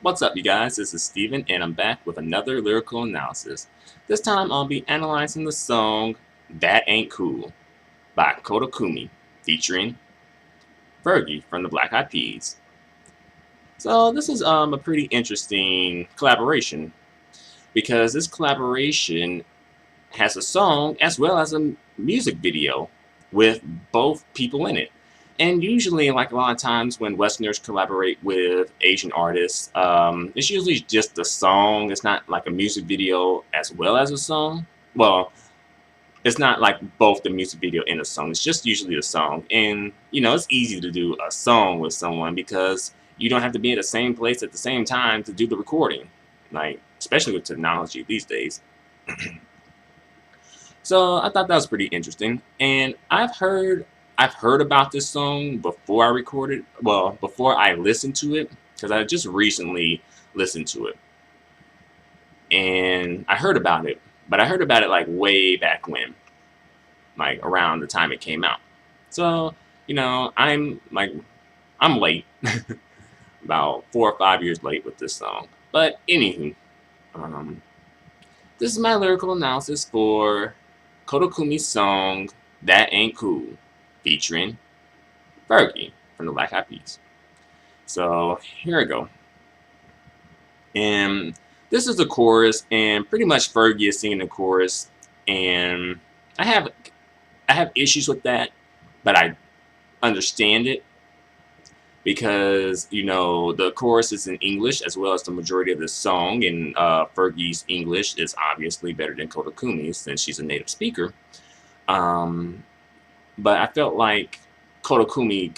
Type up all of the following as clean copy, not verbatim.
What's up, you guys? This is Steven, and I'm back with another lyrical analysis. This time I'll be analyzing the song That Ain't Cool by Koda Kumi, featuring Fergie from the Black Eyed Peas. So this is a pretty interesting collaboration because this collaboration has a song as well as a music video with both people in it. And usually, like a lot of times when Westerners collaborate with Asian artists, it's usually just the song. It's not like a music video as well as a song. Well, it's not like both the music video and a song. It's just usually the song. And, it's easy to do a song with someone because you don't have to be at the same place at the same time to do the recording. Like, especially with technology these days. So I thought that was pretty interesting, and I've heard about this song before I recorded. Well, before I listened to it, because I just recently listened to it, and I heard about it, but I heard about it like way back when, like around the time it came out. So I'm late, about 4 or 5 years late with this song. But anywho, um, this is my lyrical analysis for Koda Kumi's song That Ain't Cool, featuring Fergie from the Black Eyed Peas. So here I go. And this is the chorus, and pretty much Fergie is singing the chorus, and I have issues with that, but I understand it because the chorus is in English as well as the majority of the song, and Fergie's English is obviously better than Koda Kumi's since she's a native speaker. Um, but I felt like Koda Kumi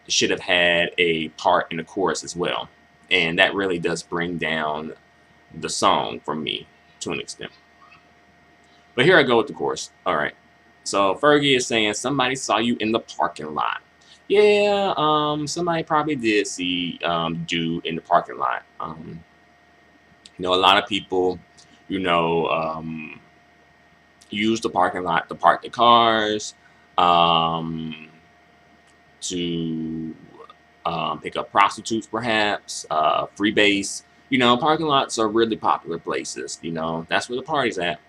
should have had a part in the chorus as well, and that really does bring down the song for me to an extent. But here I go with the chorus. All right. So Fergie is saying, "Somebody saw you in the parking lot." Yeah, somebody probably did see dude in the parking lot. A lot of people, you know, um, use the parking lot to park their cars, um, to pick up prostitutes, perhaps, free base. Parking lots are really popular places. That's where the party's at.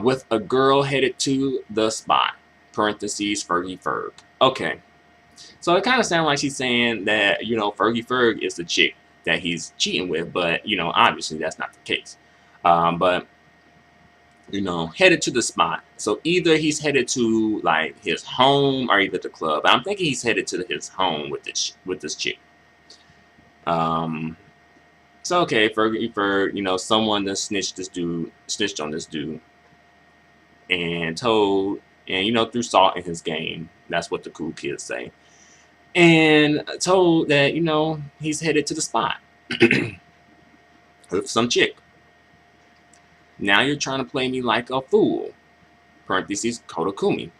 With a girl headed to the spot. Parentheses, Fergie Ferg. Okay. So it kind of sounds like she's saying that, Fergie Ferg is the chick that he's cheating with, but, obviously that's not the case. But, headed to the spot. So either he's headed to, like, his home or either the club. I'm thinking he's headed to his home with this chick. Um, so, okay, Fergie Ferg, someone that snitched on this dude and told, and threw salt in his game. That's what the cool kids say. And told that he's headed to the spot with some chick. Now you're trying to play me like a fool. Parentheses, Koda Kumi.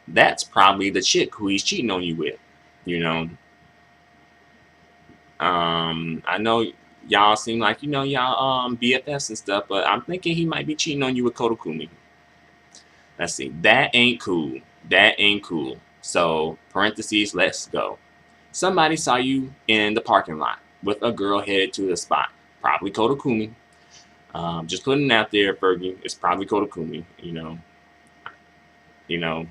That's probably the chick who he's cheating on you with. I know y'all seem like y'all BFFs and stuff, but I'm thinking he might be cheating on you with Koda Kumi. Let's see. That ain't cool. That ain't cool. So, parentheses, let's go. Somebody saw you in the parking lot with a girl headed to the spot. Probably Koda Kumi. Just putting it out there, Fergie. It's probably Koda Kumi. You know.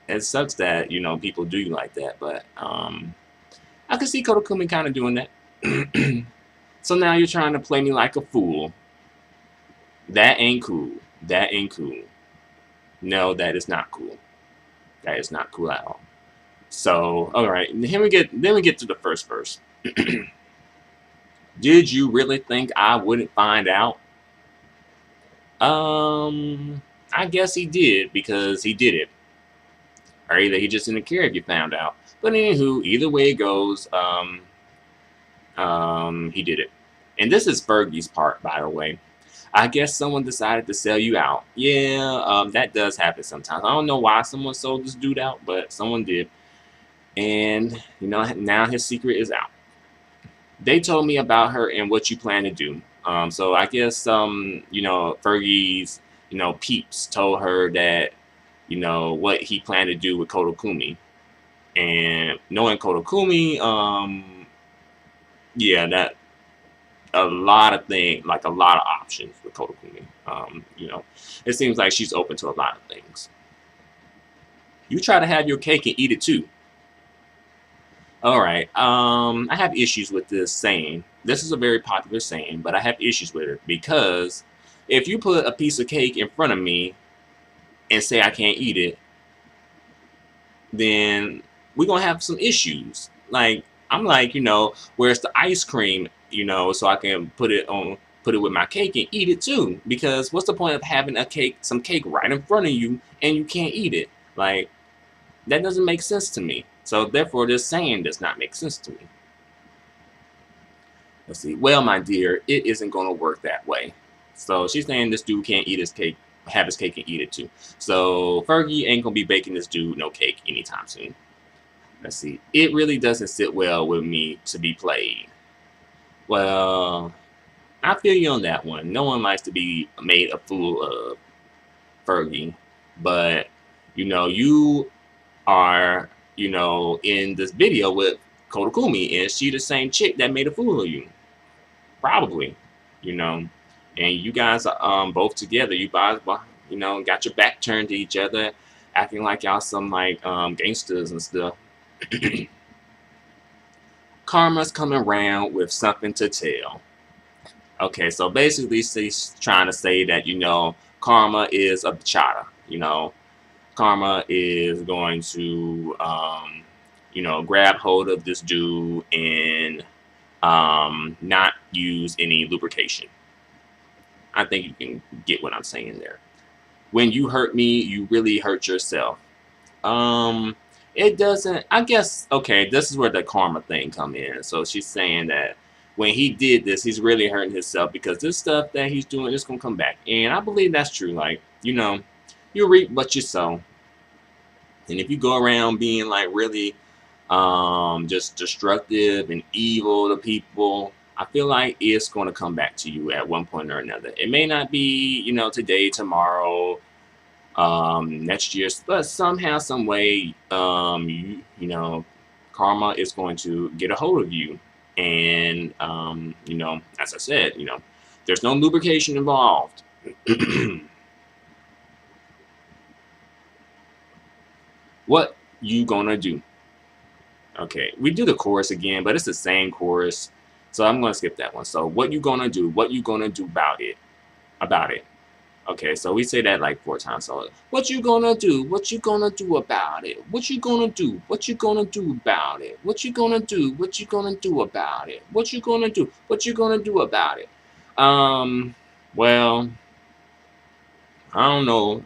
It sucks that, people do you like that. But I could see Koda Kumi kind of doing that. So now you're trying to play me like a fool. That ain't cool. That ain't cool. No, that is not cool. That is not cool at all. So, all right, then we get to the first verse. Did you really think I wouldn't find out? I guess he did because he did it, or either he just didn't care if you found out. But anywho, either way it goes, he did it. And this is Fergie's part, by the way. I guess someone decided to sell you out. Yeah, that does happen sometimes. I don't know why someone sold this dude out, but someone did. And, now his secret is out. They told me about her and what you plan to do. So I guess, Fergie's, peeps told her that, what he planned to do with Koda Kumi. And knowing Koda Kumi, yeah, that a lot of things, like a lot of options with Koda Kumi. You know, it seems like she's open to a lot of things. You try to have your cake and eat it too. All right. I have issues with this saying. This is a very popular saying, but I have issues with it because if you put a piece of cake in front of me and say I can't eat it, then we're gonna have some issues. Like I'm like, where's the ice cream? So I can put it with my cake and eat it too. Because what's the point of having some cake right in front of you and you can't eat it? Like that doesn't make sense to me. So therefore, this saying does not make sense to me. Let's see. Well, my dear, it isn't gonna work that way. So she's saying this dude can't eat his cake, have his cake and eat it too. So Fergie ain't gonna be baking this dude no cake anytime soon. Let's see. It really doesn't sit well with me to be played. Well, I feel you on that one. No one likes to be made a fool of, Fergie. But, you are, in this video with Koda Kumi, and she the same chick that made a fool of you. Probably, you know. And you guys are both together. You guys, got your back turned to each other, acting like y'all some like gangsters and stuff. Karma's coming around with something to tell. Okay, so basically she's trying to say that, karma is a bachata. Karma is going to, grab hold of this dude and not use any lubrication. I think you can get what I'm saying there. When you hurt me, you really hurt yourself. Um, it doesn't. I guess okay. This is where the karma thing come in. So she's saying that when he did this, he's really hurting himself because this stuff that he's doing is gonna come back, and I believe that's true. Like you reap what you sow, and if you go around being like really just destructive and evil to people, I feel like it's going to come back to you at one point or another. It may not be today, tomorrow, next year, but somehow, some way, karma is going to get a hold of you. And as I said, there's no lubrication involved. What you gonna do? Okay, we do the chorus again, but it's the same chorus, so I'm gonna skip that one. So what you gonna do? What you gonna do about it? About it. Okay, so we say that like 4 times. So what you gonna do? What you gonna do about it? What you gonna do? What you gonna do about it? What you gonna do? What you gonna do about it? What you gonna do? What you gonna do about it? Well, I don't know.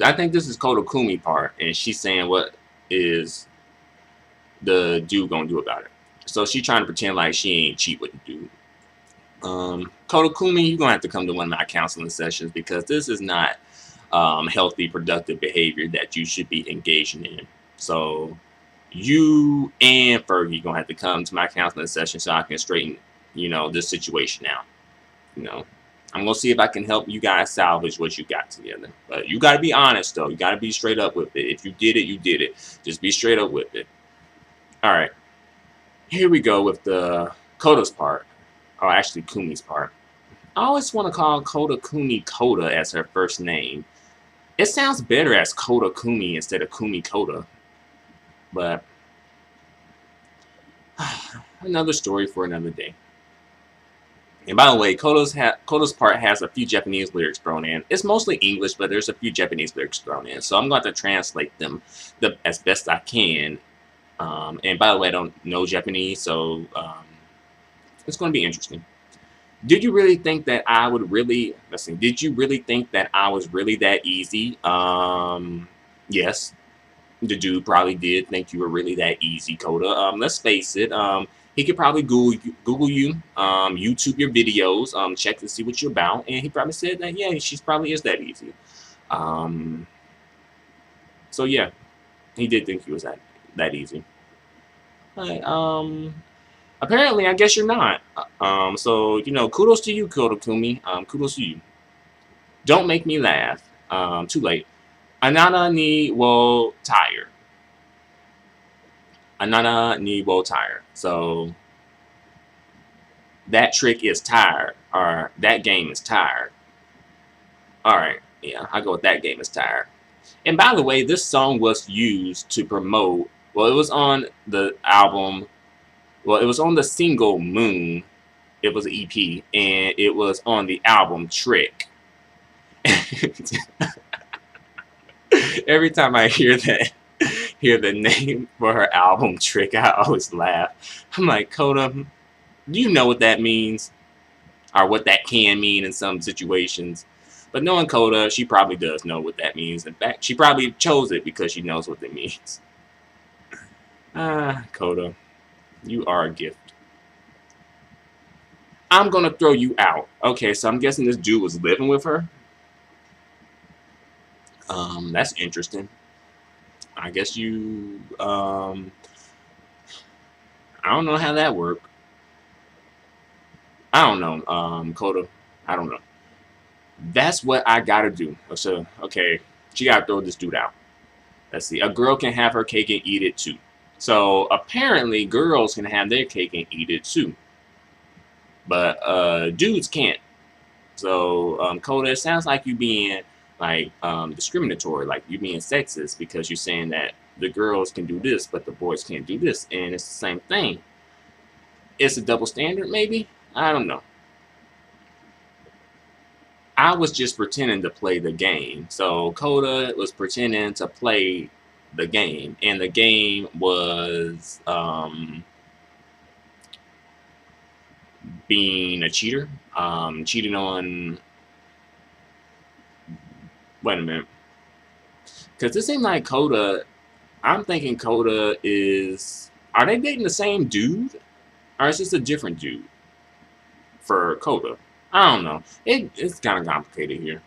I think this is Koda Kumi part, and she's saying what is the dude gonna do about it. So she trying to pretend like she ain't cheat with the dude. Koda Kumi, you're gonna have to come to one of my counseling sessions because this is not healthy, productive behavior that you should be engaging in. So you and Fergie gonna have to come to my counseling session so I can straighten, this situation out. I'm gonna see if I can help you guys salvage what you got together. But you gotta be honest though. You gotta be straight up with it. If you did it, you did it. Just be straight up with it. All right. Here we go with the Koda's part. Or actually Kumi's part. I always want to call Koda Kumi Koda as her first name. It sounds better as Koda Kumi instead of Kumi Koda. But another story for another day. And by the way, Koda's part has a few Japanese lyrics thrown in. It's mostly English, but there's a few Japanese lyrics thrown in. So I'm going to translate them as best I can. And by the way, I don't know Japanese, so it's going to be interesting. Did you really think that I would really, let's see, did you really think that I was really that easy? Yes, the dude probably did think you were really that easy, Koda. Let's face it, he could probably Google you, YouTube your videos, check to see what you're about, and he probably said that, yeah, she probably is that easy. So yeah, he did think he was that easy. But, apparently, I guess you're not. So, kudos to you, Koda Kumi. Kudos to you. Don't make me laugh. Too late. Anana ni wo tire. Anana ni wo tire. So, that trick is tired, or that game is tired. All right, yeah, I go with that game is tired. And by the way, this song was used to promote. Well, it was on the album. Well, it was on the single Moon. It was an EP, and it was on the album Trick. Every time I hear that, hear the name for her album Trick, I always laugh. I'm like, Koda, do you know what that means? Or what that can mean in some situations? But knowing Koda, she probably does know what that means. In fact, she probably chose it because she knows what it means. Ah, Koda, you are a gift. I'm gonna throw you out. Okay, so I'm guessing this dude was living with her. That's interesting. I guess you, I don't know how that worked. I don't know, Koda. I don't know. That's what I gotta do. So, okay, she gotta throw this dude out. Let's see. A girl can have her cake and eat it too. So apparently, girls can have their cake and eat it too, but dudes can't. So Koda, it sounds like you being like discriminatory, like you being sexist because you're saying that the girls can do this, but the boys can't do this, and it's the same thing. It's a double standard, maybe. I don't know. I was just pretending to play the game. So Koda was pretending to play the game, and the game was being a cheater, cheating on. Wait a minute, because this seems like Koda. I'm thinking Koda is. Are they dating the same dude, or is this a different dude for Koda? I don't know. It's kind of complicated here.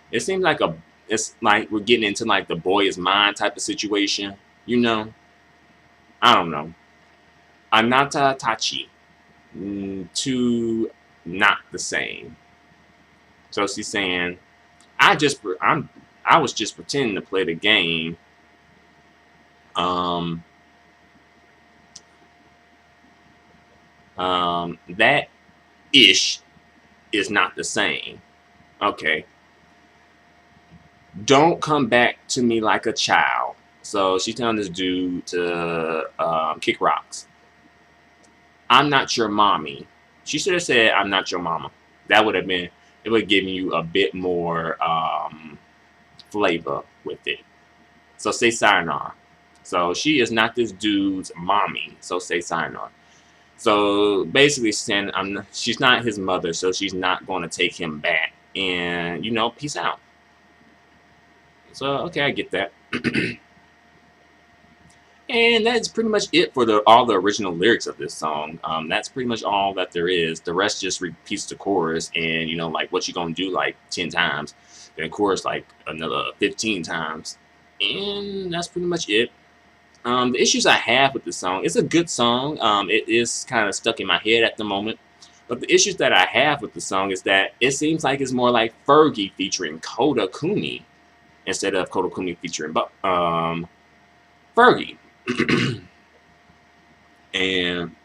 It seems like a. It's like we're getting into like the boy is mine type of situation. You know. I don't know. Anata Tachi. Two not the same. So she's saying, I was just pretending to play the game. That ish is not the same. Okay. Don't come back to me like a child. So she's telling this dude to kick rocks. I'm not your mommy. She should have said, I'm not your mama. That would have been, it would have given you a bit more flavor with it. So say sayonara. So she is not this dude's mommy. So say sayonara. So basically saying she's not his mother, so she's not going to take him back. And, you know, peace out. So, okay, I get that. And that's pretty much it for all the original lyrics of this song. That's pretty much all that there is. The rest just repeats the chorus, and you know, like what you gonna do like 10 times, then chorus like another 15 times, and that's pretty much it. The issues I have with the song, it's a good song. It is kind of stuck in my head at the moment, but the issues that I have with the song is that it seems like it's more like Fergie featuring Koda Kumi instead of Koda Kumi featuring Fergie. And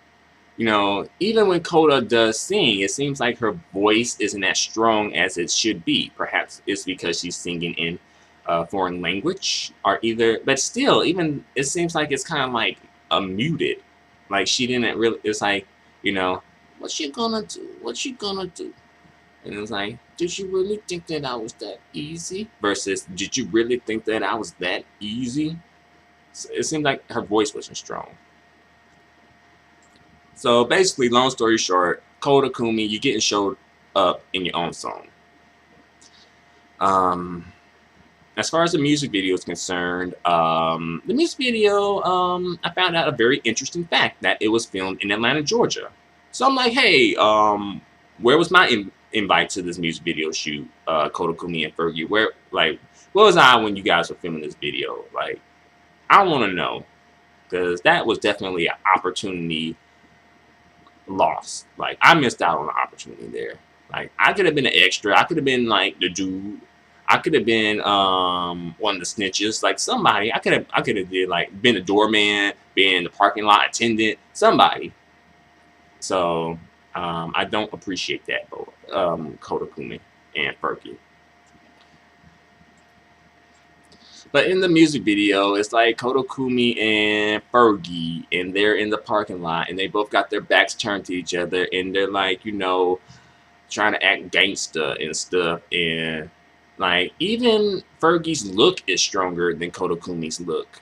you know, even when Koda does sing, it seems like her voice isn't as strong as it should be. Perhaps it's because she's singing in a foreign language, or either. But still, even it seems like it's kind of like muted. Like she didn't really. It's like, you know, what she gonna do? What she gonna do? And it's like, did you really think that I was that easy? Versus, did you really think that I was that easy? It seemed like her voice wasn't strong. So basically, long story short, Koda Kumi, you're getting showed up in your own song. As far as the music video is concerned, the music video, I found out a very interesting fact that it was filmed in Atlanta, Georgia. So I'm like, hey, where was my invite to this music video shoot, Koda Kumi and Fergie? Where was I when you guys were filming this video? Like, I want to know, because that was definitely an opportunity lost. Like, I missed out on the opportunity there. Like, I could have been an extra. I could have been like the dude. I could have been one of the snitches. Like somebody. I could have did like been a doorman, been the parking lot attendant, somebody. So I don't appreciate that, Koda Kumi and Fergie. But in the music video, it's like Koda Kumi and Fergie, and they're in the parking lot, and they both got their backs turned to each other, and they're like, trying to act gangsta and stuff. And like, even Fergie's look is stronger than Koda Kumi's look.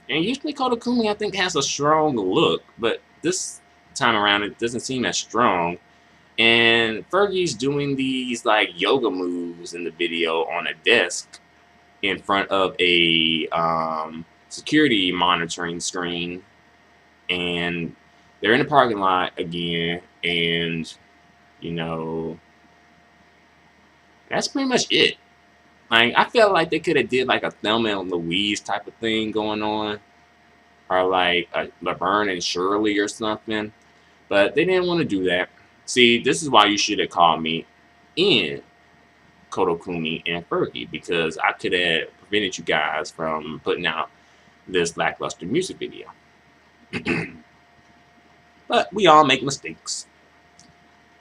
And usually Koda Kumi, I think, has a strong look, but this time around, it doesn't seem as strong. And Fergie's doing these like yoga moves in the video on a desk in front of a security monitoring screen, and they're in the parking lot again, and you know that's pretty much it. Like, I felt like they could have did like a Thelma and Louise type of thing going on, or like a Laverne and Shirley or something, but they didn't want to do that. See, this is why you should have called me in, Koda Kumi and Fergie, because I could have prevented you guys from putting out this lackluster music video. But we all make mistakes.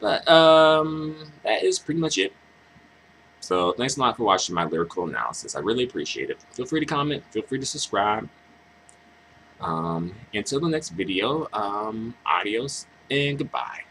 But that is pretty much it. So thanks a lot for watching my lyrical analysis. I really appreciate it. Feel free to comment. Feel free to subscribe. Until the next video, adios and goodbye.